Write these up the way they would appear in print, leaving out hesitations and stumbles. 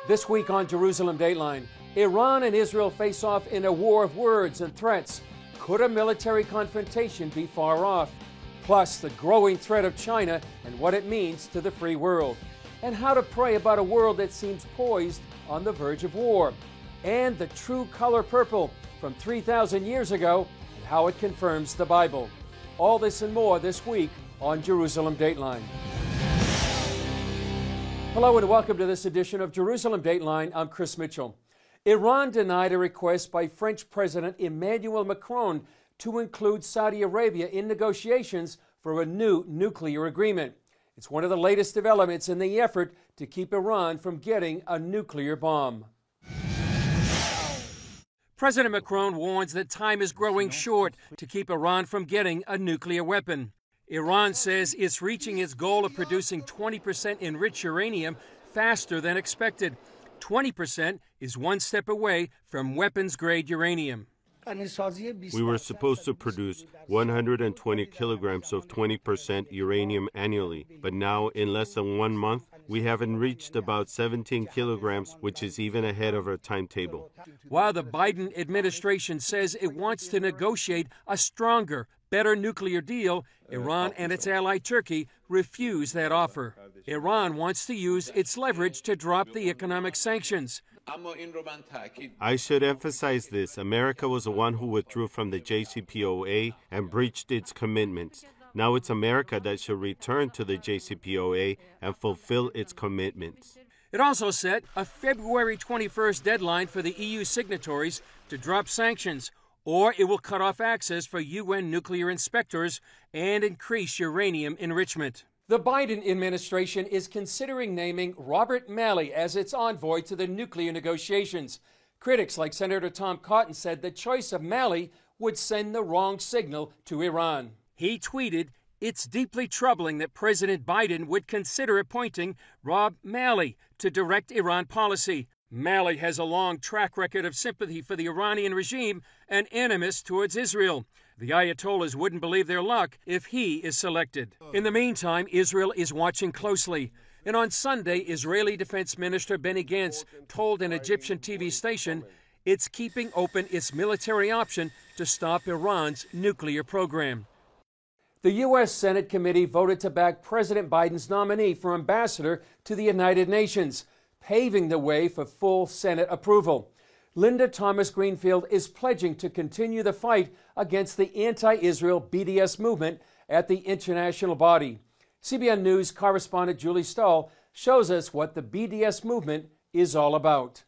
This week on Jerusalem Dateline, Iran and Israel face off in a war of words and threats. Could a military confrontation be far off? Plus, the growing threat of China and what it means to the free world. And how to pray about a world that seems poised on the verge of war. And the true color purple from 3,000 years ago and how it confirms the Bible. All this and more this week on Jerusalem Dateline. Hello and welcome to this edition of Jerusalem Dateline. I'm Chris Mitchell. Iran denied a request by French President Emmanuel Macron to include Saudi Arabia in negotiations for a new nuclear agreement. It's one of the latest developments in the effort to keep Iran from getting a nuclear bomb. President Macron warns that time is growing short to keep Iran from getting a nuclear weapon. Iran says it's reaching its goal of producing 20% enriched uranium faster than expected. 20% is one step away from weapons-grade uranium. We were supposed to produce 120 kilograms of 20% uranium annually, but now in less than 1 month, we have enriched about 17 kilograms, which is even ahead of our timetable. While the Biden administration says it wants to negotiate a stronger, better nuclear deal, Iran and its ally Turkey refuse that offer. Iran wants to use its leverage to drop the economic sanctions. I should emphasize this. America was the one who withdrew from the JCPOA and breached its commitments. Now it's America that should return to the JCPOA and fulfill its commitments. It also set a February 21st deadline for the EU signatories to drop sanctions, or it will cut off access for UN nuclear inspectors and increase uranium enrichment. The Biden administration is considering naming Robert Malley as its envoy to the nuclear negotiations. Critics like Senator Tom Cotton said the choice of Malley would send the wrong signal to Iran. He tweeted, "It's deeply troubling that President Biden would consider appointing Rob Malley to direct Iran policy. Malley has a long track record of sympathy for the Iranian regime and animus towards Israel. The Ayatollahs wouldn't believe their luck if he is selected." In the meantime, Israel is watching closely. And on Sunday, Israeli Defense Minister Benny Gantz told an Egyptian TV station it's keeping open its military option to stop Iran's nuclear program. The U.S. Senate committee voted to back President Biden's nominee for ambassador to the United Nations, paving the way for full Senate approval. Linda Thomas Greenfield is pledging to continue the fight against the anti-Israel Bds Movement at the international body. CBN News correspondent Julie Stahl shows us what the Bds Movement is all about.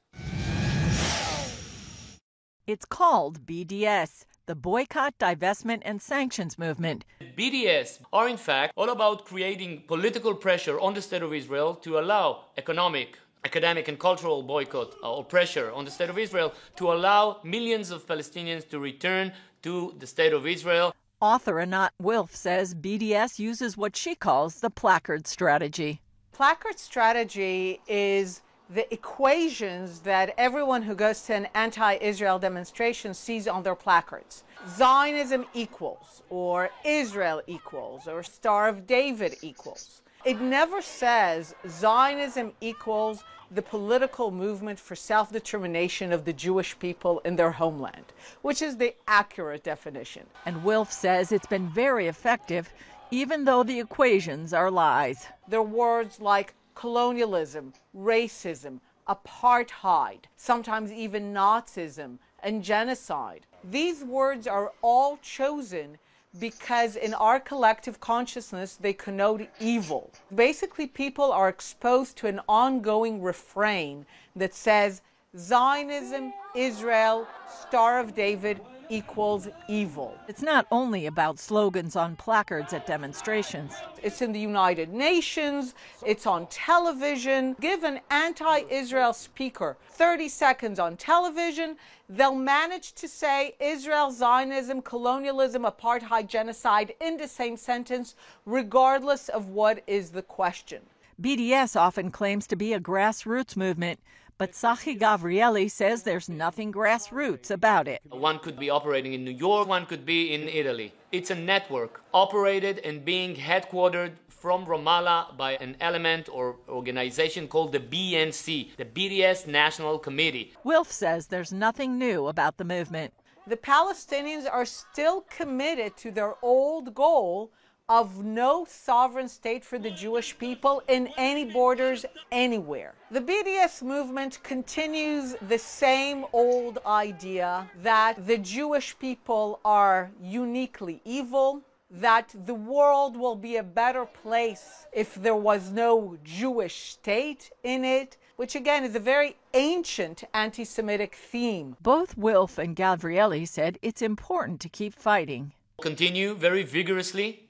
It's called BDS, the Boycott, Divestment, and Sanctions Movement. BDS are in fact all about creating political pressure on the State of Israel to allow academic and cultural boycott or pressure on the State of Israel to allow millions of Palestinians to return to the State of Israel. Author Anat Wilf says BDS uses what she calls the placard strategy. Placard strategy is the equations that everyone who goes to an anti-Israel demonstration sees on their placards. Zionism equals, or Israel equals, or Star of David equals. It never says Zionism equals the political movement for self-determination of the Jewish people in their homeland, which is the accurate definition. And Wilf says it's been very effective, even though the equations are lies. There are words like colonialism, racism, apartheid, sometimes even Nazism, and genocide. These words are all chosen because in our collective consciousness, they connote evil. Basically, people are exposed to an ongoing refrain that says, Zionism, Israel, Star of David equals evil. It's not only about slogans on placards at demonstrations. It's in the United Nations, it's on television. Give an anti-Israel speaker 30 seconds on television, they'll manage to say Israel, Zionism, colonialism, apartheid, genocide in the same sentence, regardless of what is the question. BDS often claims to be a grassroots movement, but Sachi Gavrieli says there's nothing grassroots about it. One could be operating in New York, one could be in Italy. It's a network operated and being headquartered from Ramallah by an element or organization called the BNC, the Bds National Committee. Wilf says there's nothing new about the movement. The Palestinians are still committed to their old goal of no sovereign state for the Jewish people in any borders anywhere. The BDS movement continues the same old idea that the Jewish people are uniquely evil, that the world will be a better place if there was no Jewish state in it, which again is a very ancient anti-Semitic theme. Both Wilf and Gabrielli said it's important to keep fighting. Continue very vigorously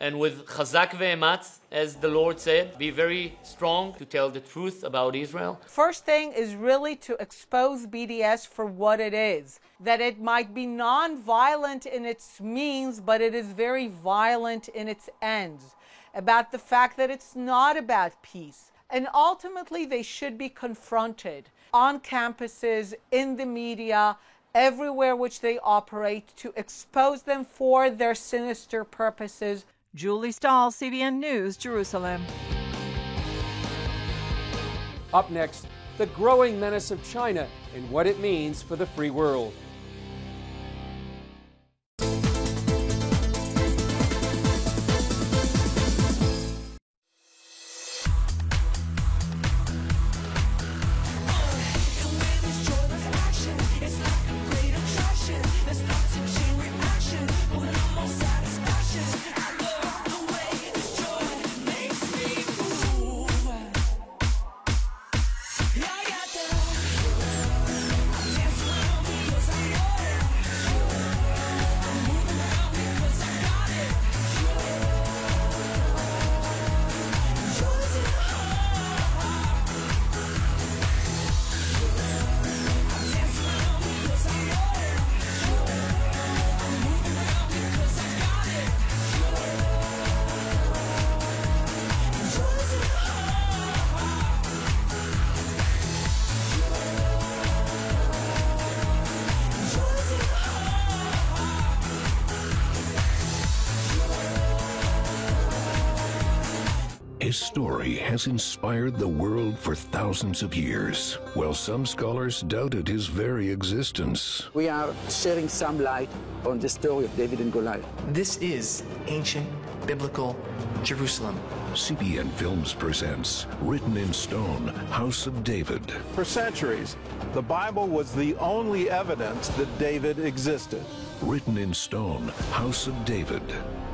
and with chazak ve'ematz, as the Lord said, be very strong to tell the truth about Israel. First thing is really to expose BDS for what it is, that it might be non-violent in its means, but it is very violent in its ends, about the fact that it's not about peace. And ultimately, they should be confronted on campuses, in the media, everywhere which they operate, to expose them for their sinister purposes. Julie Stahl, CBN News, Jerusalem. Up next, the growing menace of China and what it means for the free world. His story has inspired the world for thousands of years, while some scholars doubted his very existence. We are shedding some light on the story of David and Goliath. This is ancient biblical Jerusalem. CBN Films presents Written in Stone, House of David. For centuries, the Bible was the only evidence that David existed. Written in Stone, House of David.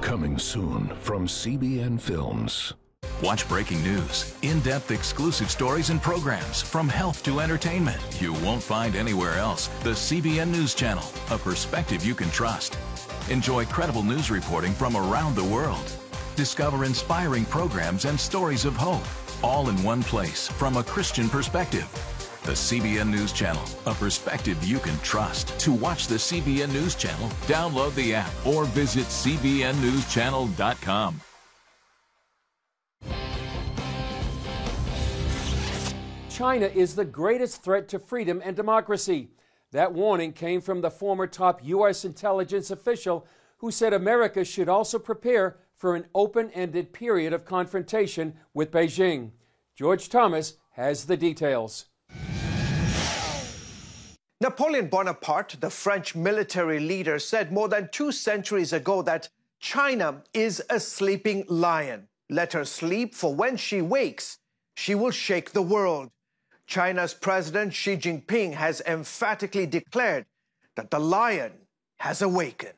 Coming soon from CBN Films. Watch breaking news, in-depth exclusive stories and programs from health to entertainment you won't find anywhere else. The CBN News Channel, a perspective you can trust. Enjoy credible news reporting from around the world. Discover inspiring programs and stories of hope, all in one place from a Christian perspective. The CBN News Channel, a perspective you can trust. To watch the CBN News Channel, download the app or visit cbnnewschannel.com. China is the greatest threat to freedom and democracy. That warning came from the former top U.S. intelligence official who said America should also prepare for an open-ended period of confrontation with Beijing. George Thomas has the details. Napoleon Bonaparte, the French military leader, said more than 2 centuries ago that China is a sleeping lion. Let her sleep, for when she wakes, she will shake the world. China's President Xi Jinping has emphatically declared that the lion has awakened.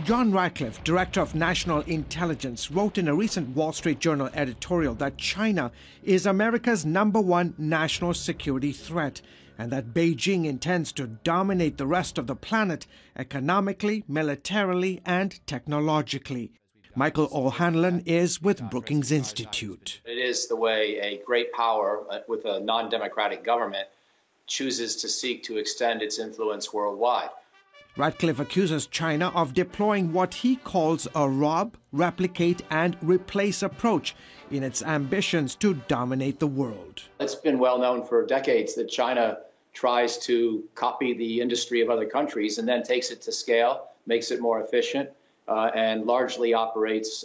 John Ratcliffe, Director of National Intelligence, wrote in a recent Wall Street Journal editorial that China is America's #1 national security threat and that Beijing intends to dominate the rest of the planet economically, militarily, and technologically. Michael O'Hanlon is with Brookings Institute. It is the way a great power with a non-democratic government chooses to seek to extend its influence worldwide. Ratcliffe accuses China of deploying what he calls a rob, replicate, and replace approach in its ambitions to dominate the world. It's been well known for decades that China tries to copy the industry of other countries and then takes it to scale, makes it more efficient, and largely operates,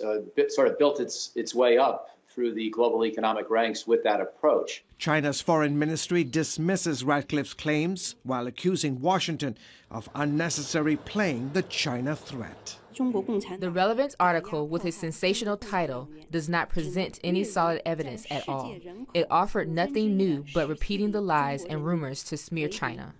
sort of built its way up through the global economic ranks with that approach. China's foreign ministry dismisses Ratcliffe's claims while accusing Washington of unnecessarily playing the China threat. The relevant article with its sensational title does not present any solid evidence at all. It offered nothing new but repeating the lies and rumors to smear China.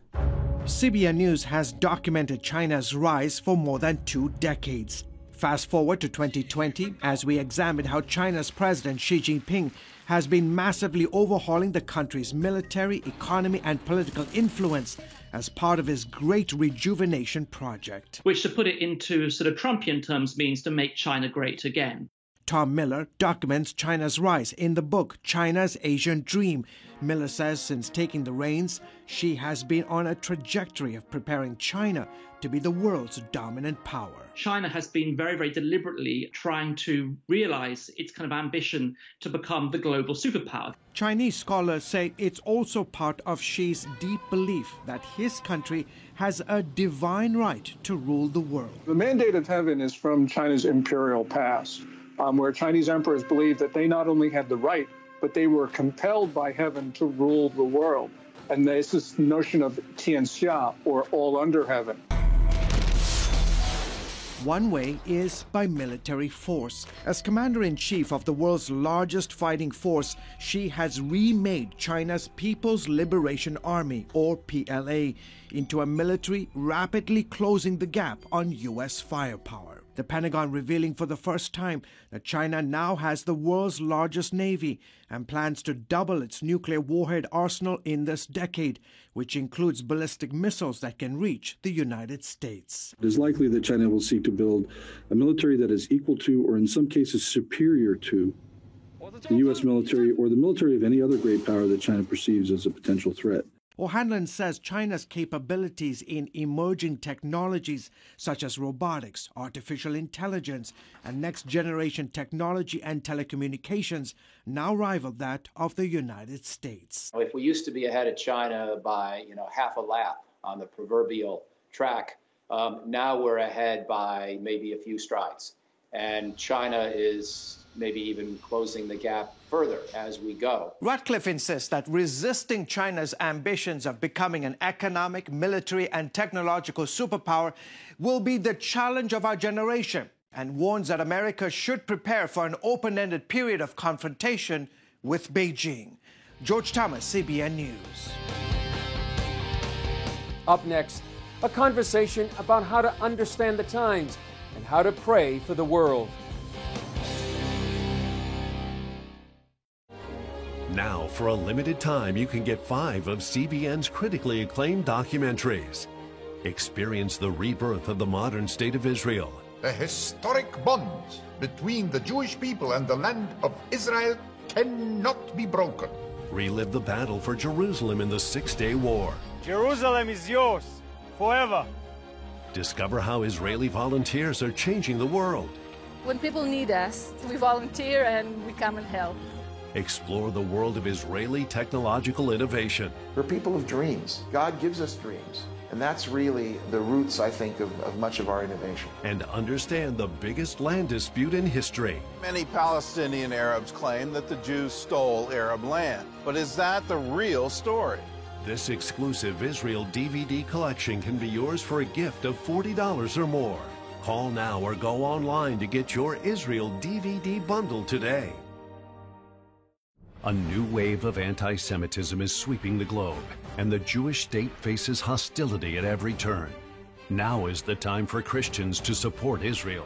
CBN News has documented China's rise for more than 2 decades. Fast forward to 2020 as we examine how China's President Xi Jinping has been massively overhauling the country's military, economy and political influence as part of his great rejuvenation project. Which, to put it into sort of Trumpian terms, means to make China great again. Tom Miller documents China's rise in the book China's Asian Dream. Miller says since taking the reins, Xi has been on a trajectory of preparing China to be the world's dominant power. China has been very, very deliberately trying to realize its kind of ambition to become the global superpower. Chinese scholars say it's also part of Xi's deep belief that his country has a divine right to rule the world. The mandate of heaven is from China's imperial past, where Chinese emperors believed that they not only had the right, but they were compelled by heaven to rule the world. And there's this notion of tianxia, or all under heaven. One way is by military force. As commander-in-chief of the world's largest fighting force, Xi has remade China's People's Liberation Army, or PLA, into a military rapidly closing the gap on U.S. firepower. The Pentagon revealing for the first time that China now has the world's largest navy and plans to double its nuclear warhead arsenal in this decade, which includes ballistic missiles that can reach the United States. It is likely that China will seek to build a military that is equal to, or in some cases superior to, the U.S. military or the military of any other great power that China perceives as a potential threat. O'Hanlon says China's capabilities in emerging technologies such as robotics, artificial intelligence, and next-generation technology and telecommunications now rival that of the United States. If we used to be ahead of China by, half a lap on the proverbial track, now we're ahead by maybe a few strides. And China is maybe even closing the gap further as we go. Ratcliffe insists that resisting China's ambitions of becoming an economic, military, and technological superpower will be the challenge of our generation, and warns that America should prepare for an open-ended period of confrontation with Beijing. George Thomas, CBN News. Up next, a conversation about how to understand the times and how to pray for the world. Now, for a limited time, you can get 5 of CBN's critically acclaimed documentaries. Experience the rebirth of the modern state of Israel. The historic bond between the Jewish people and the land of Israel cannot be broken. Relive the battle for Jerusalem in the Six-Day War. Jerusalem is yours, forever. Discover how Israeli volunteers are changing the world. When people need us, we volunteer and we come and help. Explore the world of Israeli technological innovation. We're people of dreams. God gives us dreams. And that's really the roots, I think, of much of our innovation. And understand the biggest land dispute in history. Many Palestinian Arabs claim that the Jews stole Arab land. But is that the real story? This exclusive Israel DVD collection can be yours for a gift of $40 or more. Call now or go online to get your Israel DVD bundle today. A new wave of anti-Semitism is sweeping the globe, and the Jewish state faces hostility at every turn. Now is the time for Christians to support Israel.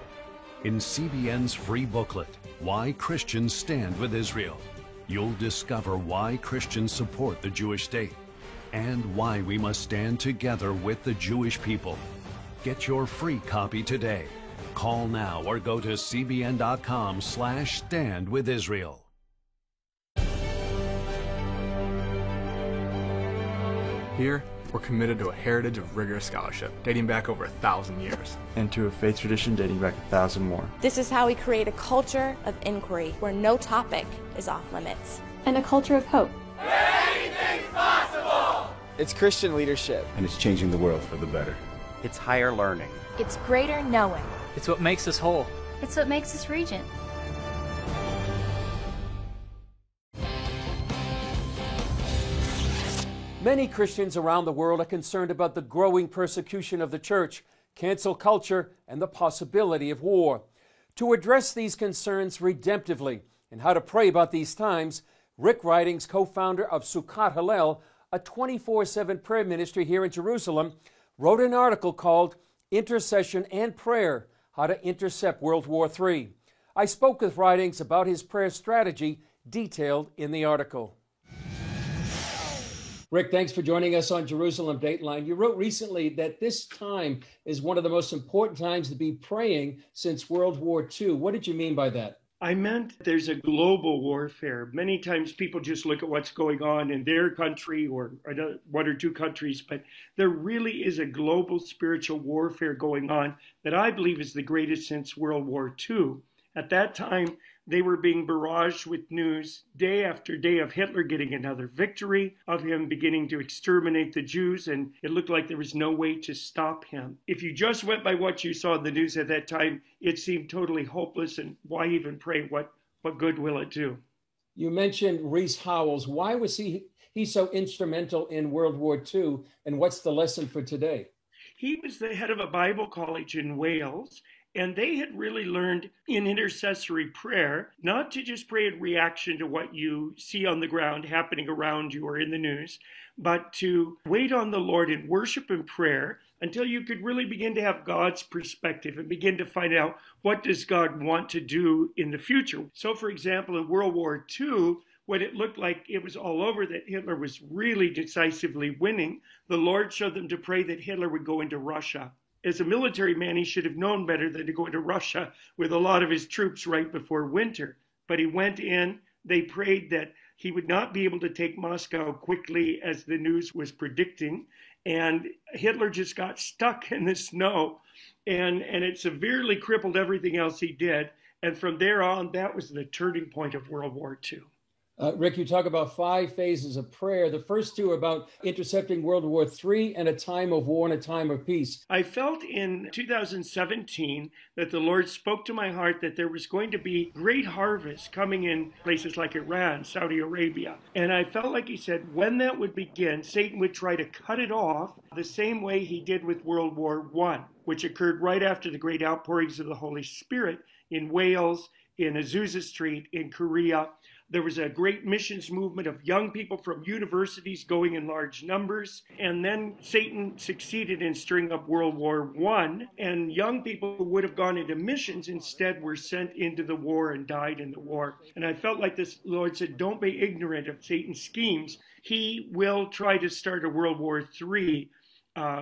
In CBN's free booklet, Why Christians Stand with Israel, you'll discover why Christians support the Jewish state and why we must stand together with the Jewish people. Get your free copy today. Call now or go to cbn.com/standwithisrael. Here, we're committed to a heritage of rigorous scholarship dating back over 1,000 years. And to a faith tradition dating back 1,000 more. This is how we create a culture of inquiry where no topic is off limits. And a culture of hope. Anything's possible! It's Christian leadership. And it's changing the world for the better. It's higher learning. It's greater knowing. It's what makes us whole. It's what makes us Regent. Many Christians around the world are concerned about the growing persecution of the church, cancel culture, and the possibility of war. To address these concerns redemptively and how to pray about these times, Rick Ridings, co-founder of Sukkot Hallel, a 24/7 prayer ministry here in Jerusalem, wrote an article called Intercession and Prayer, How to Intercept World War III. I spoke with Ridings about his prayer strategy detailed in the article. Rick, thanks for joining us on Jerusalem Dateline. You wrote recently that this time is one of the most important times to be praying since World War II. What did you mean by that? I meant there's a global warfare. Many times people just look at what's going on in their country or one or two countries, but there really is a global spiritual warfare going on that I believe is the greatest since World War II. At that time, they were being barraged with news day after day of Hitler getting another victory, of him beginning to exterminate the Jews, and it looked like there was no way to stop him. If you just went by what you saw in the news at that time, it seemed totally hopeless, and why even pray? What good will it do? You mentioned Reece Howells. Why was he so instrumental in World War II, and what's the lesson for today? He was the head of a Bible college in Wales, and they had really learned in intercessory prayer not to just pray in reaction to what you see on the ground happening around you or in the news, but to wait on the Lord in worship and prayer until you could really begin to have God's perspective and begin to find out what does God want to do in the future. So, for example, in World War II, when it looked like it was all over, that Hitler was really decisively winning, the Lord showed them to pray that Hitler would go into Russia. As a military man, he should have known better than to go into Russia with a lot of his troops right before winter. But he went in. They prayed that he would not be able to take Moscow quickly as the news was predicting. And Hitler just got stuck in the snow. And it severely crippled everything else he did. And from there on, that was the turning point of World War II. Rick, you talk about 5 phases of prayer. The first 2 are about intercepting World War III and a time of war and a time of peace. I felt in 2017 that the Lord spoke to my heart that there was going to be great harvest coming in places like Iran, Saudi Arabia. And I felt like he said when that would begin, Satan would try to cut it off the same way he did with World War I, which occurred right after the great outpourings of the Holy Spirit in Wales, in Azusa Street, in Korea. There was a great missions movement of young people from universities going in large numbers. And then Satan succeeded in stirring up World War I. And young people who would have gone into missions instead were sent into the war and died in the war. And I felt like this Lord said, don't be ignorant of Satan's schemes. He will try to start a World War III.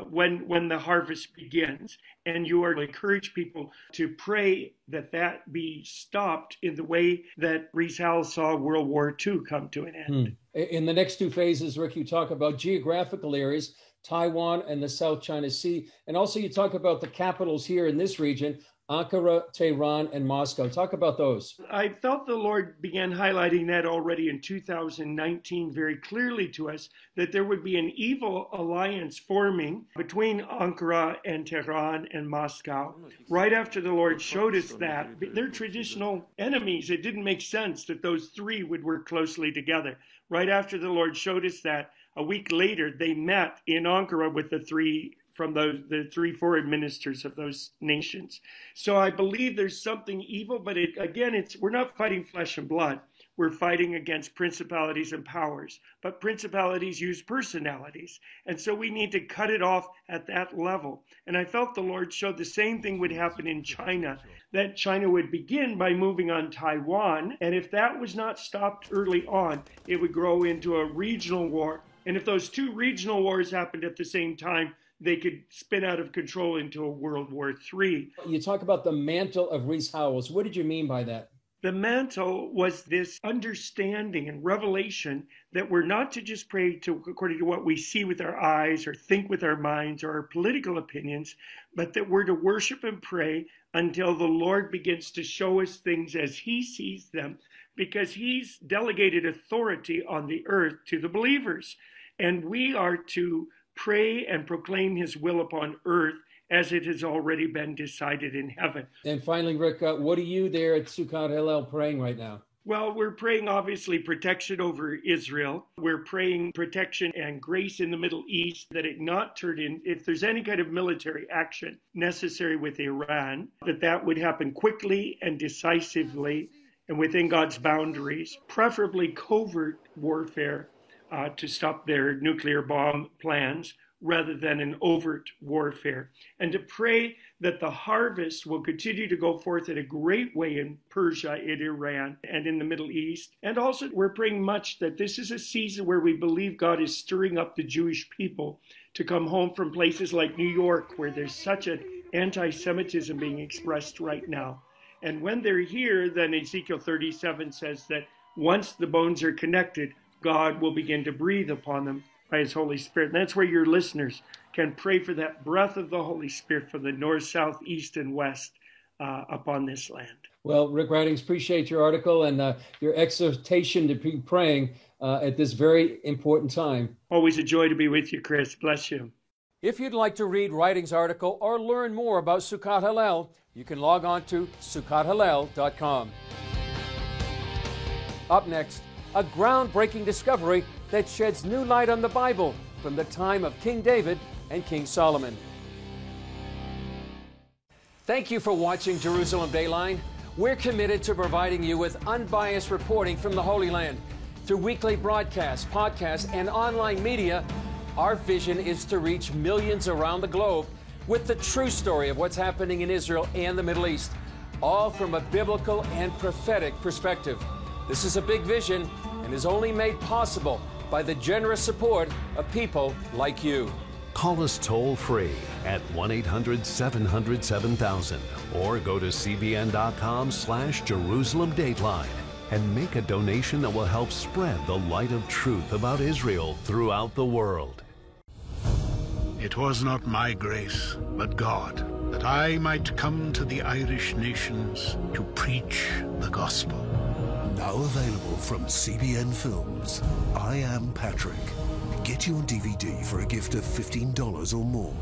When the harvest begins, and you are to encourage people to pray that be stopped in the way that Reece Howells saw World War II come to an end. In the next 2 phases, Rick, you talk about geographical areas, Taiwan and the South China Sea, and also you talk about the capitals here in this region, Ankara, Tehran, and Moscow. Talk about those. I felt the Lord began highlighting that already in 2019 very clearly to us, that there would be an evil alliance forming between Ankara and Tehran and Moscow. Right after the Lord showed us that, they're traditional enemies. It didn't make sense that those 3 would work closely together. Right after the Lord showed us that, a week later, they met in Ankara with the 3 from the 3 foreign ministers of those nations. So I believe there's something evil, but we're not fighting flesh and blood. We're fighting against principalities and powers, but principalities use personalities. And so we need to cut it off at that level. And I felt the Lord showed the same thing would happen in China, that China would begin by moving on Taiwan. And if that was not stopped early on, it would grow into a regional war. And if those 2 regional wars happened at the same time, they could spin out of control into a World War III. You talk about the mantle of Reece Howells. What did you mean by that? The mantle was this understanding and revelation that we're not to just pray according to what we see with our eyes or think with our minds or our political opinions, but that we're to worship and pray until the Lord begins to show us things as He sees them, because He's delegated authority on the earth to the believers. And we are to pray and proclaim His will upon earth as it has already been decided in heaven. And finally, Rick, what are you there at Sukkot Hillel praying right now? Well, we're praying, obviously, protection over Israel. We're praying protection and grace in the Middle East, that it not turn in, if there's any kind of military action necessary with Iran, that would happen quickly and decisively and within God's boundaries, preferably covert warfare to stop their nuclear bomb plans, rather than an overt warfare, and to pray that the harvest will continue to go forth in a great way in Persia, in Iran, and in the Middle East. And also, we're praying much that this is a season where we believe God is stirring up the Jewish people to come home from places like New York, where there's such an anti-Semitism being expressed right now. And when they're here, then Ezekiel 37 says that once the bones are connected, God will begin to breathe upon them by his Holy Spirit. And that's where your listeners can pray for that breath of the Holy Spirit from the north, south, east, and west upon this land. Well, Rick Ridings, appreciate your article and your exhortation to be praying at this very important time. Always a joy to be with you, Chris. Bless you. If you'd like to read Ridings' article or learn more about Sukkot Hillel, you can log on to SukkotHillel.com. Up next, a groundbreaking discovery that sheds new light on the Bible from the time of King David and King Solomon. Thank you for watching Jerusalem Dayline. We're committed to providing you with unbiased reporting from the Holy Land. Through weekly broadcasts, podcasts, and online media, our vision is to reach millions around the globe with the true story of what's happening in Israel and the Middle East, all from a biblical and prophetic perspective. This is a big vision and is only made possible by the generous support of people like you. Call us toll-free at 1-800-700-7000 or go to cbn.com/Jerusalem Dateline and make a donation that will help spread the light of truth about Israel throughout the world. It was not my grace, but God, that I might come to the Irish nations to preach the gospel. Now available from CBN Films, I Am Patrick. Get your DVD for a gift of $15 or more.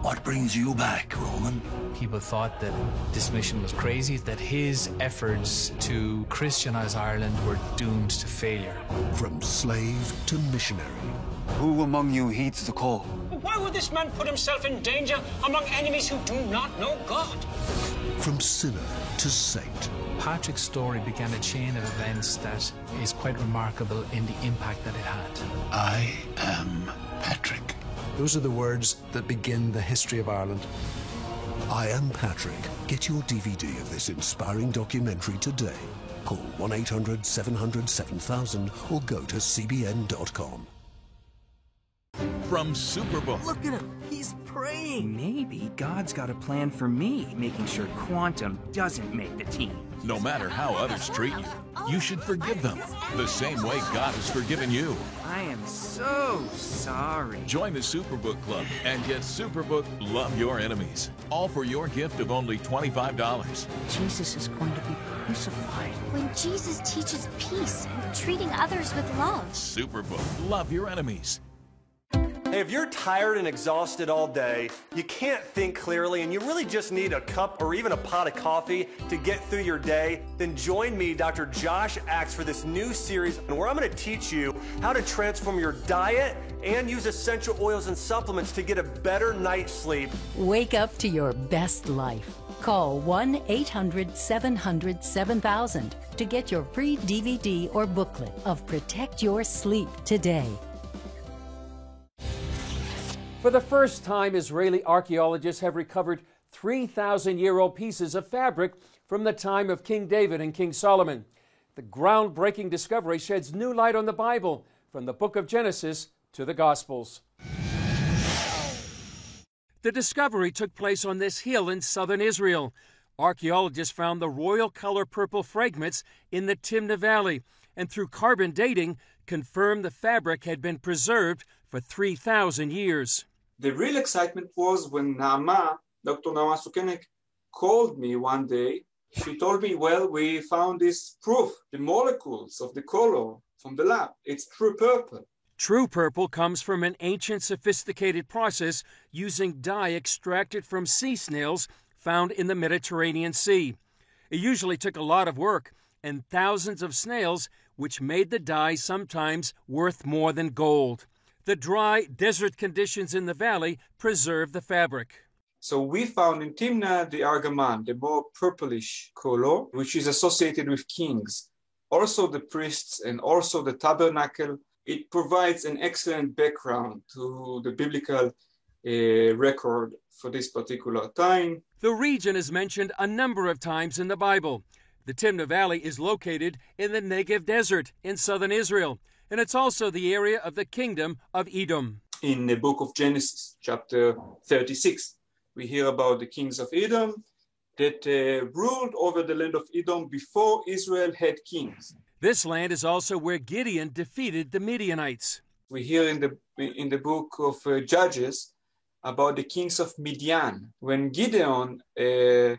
What brings you back, Roman? People thought that this mission was crazy, that his efforts to Christianize Ireland were doomed to failure. From slave to missionary. Who among you heeds the call? Why would this man put himself in danger among enemies who do not know God? From sinner to saint. Patrick's story began a chain of events that is quite remarkable in the impact that it had. I am Patrick. Those are the words that begin the history of Ireland. I Am Patrick. Get your DVD of this inspiring documentary today. Call 1-800-700-7000 or go to cbn.com. From Superpower. Look at him. He's praying. Maybe God's got a plan for me, making sure Quantum doesn't make the team. No matter how others treat you, you should forgive them the same way God has forgiven you. I am so sorry. Join the Superbook Club and get Superbook Love Your Enemies. All for your gift of only $25. Jesus is going to be crucified. When Jesus teaches peace and treating others with love. Superbook Love Your Enemies. Hey, if you're tired and exhausted all day, you can't think clearly, and you really just need a cup or even a pot of coffee to get through your day, then join me, Dr. Josh Axe, for this new series where I'm going to teach you how to transform your diet and use essential oils and supplements to get a better night's sleep. Wake up to your best life. Call 1-800-700-7000 to get your free DVD or booklet of Protect Your Sleep today. For the first time, Israeli archaeologists have recovered 3,000-year-old pieces of fabric from the time of King David and King Solomon. The groundbreaking discovery sheds new light on the Bible, from the book of Genesis to the Gospels. The discovery took place on this hill in southern Israel. Archaeologists found the royal color purple fragments in the Timnah Valley, and through carbon dating, confirmed the fabric had been preserved for 3,000 years. The real excitement was when Dr. Naama Sukenik called me one day. She told me, well, we found this proof, the molecules of the color from the lab. It's true purple. True purple comes from an ancient sophisticated process using dye extracted from sea snails found in the Mediterranean Sea. It usually took a lot of work and thousands of snails, which made the dye sometimes worth more than gold. The dry desert conditions in the valley preserve the fabric. So we found in Timna the argaman, the more purplish color, which is associated with kings. Also the priests and also the tabernacle. It provides an excellent background to the biblical record for this particular time. The region is mentioned a number of times in the Bible. The Timna Valley is located in the Negev Desert in southern Israel, and it's also the area of the kingdom of Edom. In the book of Genesis, chapter 36, we hear about the kings of Edom that ruled over the land of Edom before Israel had kings. This land is also where Gideon defeated the Midianites. We hear in the book of Judges about the kings of Midian. When Gideon, he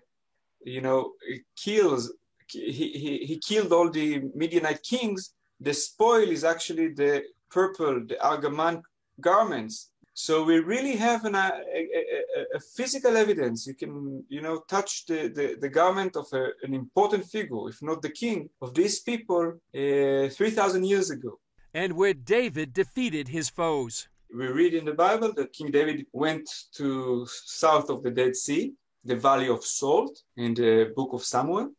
killed all the Midianite kings, the spoil is actually the purple, the argaman garments. So we really have a physical evidence. You can, touch the garment of an important figure, if not the king, of these people 3,000 years ago. And where David defeated his foes. We read in the Bible that King David went to south of the Dead Sea, the Valley of Salt, in the book of Samuel.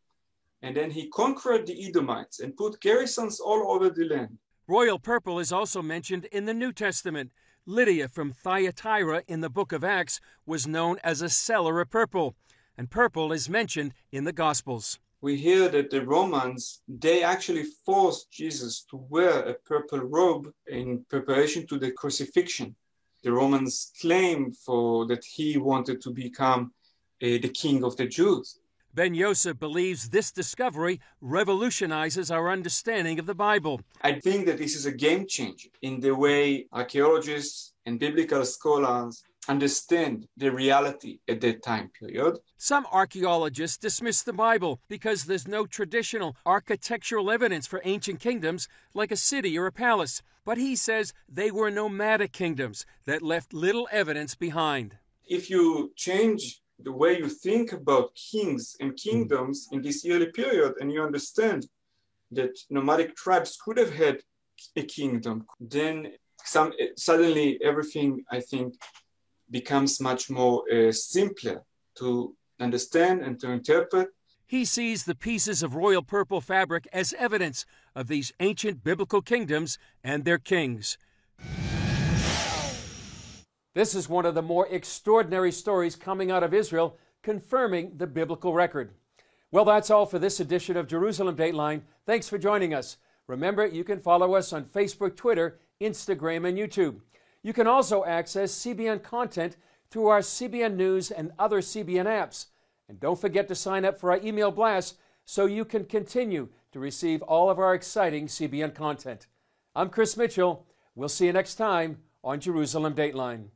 And then he conquered the Edomites and put garrisons all over the land. Royal purple is also mentioned in the New Testament. Lydia from Thyatira in the book of Acts was known as a seller of purple, and purple is mentioned in the Gospels. We hear that the Romans, they actually forced Jesus to wear a purple robe in preparation to the crucifixion. The Romans claimed that he wanted to become the king of the Jews. Ben Yosef believes this discovery revolutionizes our understanding of the Bible. I think that this is a game changer in the way archaeologists and biblical scholars understand the reality at that time period. Some archaeologists dismiss the Bible because there's no traditional architectural evidence for ancient kingdoms like a city or a palace. But he says they were nomadic kingdoms that left little evidence behind. If you change the way you think about kings and kingdoms in this early period, and you understand that nomadic tribes could have had a kingdom, then suddenly everything, I think, becomes much more simpler to understand and to interpret. He sees the pieces of royal purple fabric as evidence of these ancient biblical kingdoms and their kings. This is one of the more extraordinary stories coming out of Israel, confirming the biblical record. Well, that's all for this edition of Jerusalem Dateline. Thanks for joining us. Remember, you can follow us on Facebook, Twitter, Instagram, and YouTube. You can also access CBN content through our CBN News and other CBN apps. And don't forget to sign up for our email blast so you can continue to receive all of our exciting CBN content. I'm Chris Mitchell. We'll see you next time on Jerusalem Dateline.